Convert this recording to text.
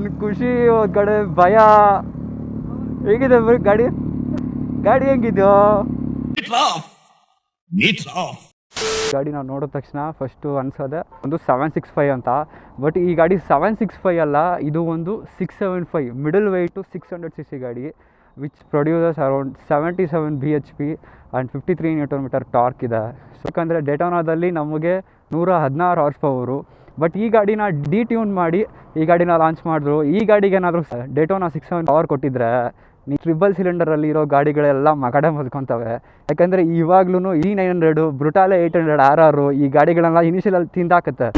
ಒಂದು ಖುಷಿ, ಒಂದು ಕಡೆ ಭಯ. ಹೇಗಿದೆ ಗಾಡಿ ಗಾಡಿ ಹೆಂಗಿದ್ಯೋ? ಗಾಡಿ ನಾವು ನೋಡಿದ ತಕ್ಷಣ ಫಸ್ಟು ಅನ್ಸೋದೆ ಒಂದು 765 ಅಂತ. ಬಟ್ ಈ ಗಾಡಿ 765 ಅಲ್ಲ, ಇದು ಒಂದು 675 ಮಿಡಲ್ ವೆಯ್ಟು 600cc ಗಾಡಿ, which produces around 77 bhp and 53 Nm torque ಇದೆ. ಯಾಕಂದರೆ ಡೆಟೋನಾದಲ್ಲಿ ನಮಗೆ 116 ಹಾರ್ಸ್ ಪವರು. ಬಟ್ ಈ ಗಾಡಿನ ಡಿಟ್ಯೂನ್ ಮಾಡಿ ಈ ಗಾಡಿನ ಲಾಂಚ್ ಮಾಡಿದ್ರು. ಈ ಗಾಡಿಗೆ ಏನಾದರೂ ಡೆಟೋನಾ 670 ಪವರ್ ಕೊಟ್ಟಿದ್ರೆ ನೀ ಟ್ರಿಬಲ್ ಸಿಲಿಂಡರಲ್ಲಿ ಇರೋ ಗಾಡಿಗಳೆಲ್ಲ ಮಗಡೆ ಮದ್ಕೊತವೆ. ಯಾಕಂದರೆ ಇವಾಗ್ಲೂ E900, ಬ್ರುಟಾಲೆ 800 RR ಈ ಗಾಡಿಗಳೆಲ್ಲ ಇನಿಷಿಯಲಲ್ಲಿ ತಿಂದಾಕತ್ತೆ.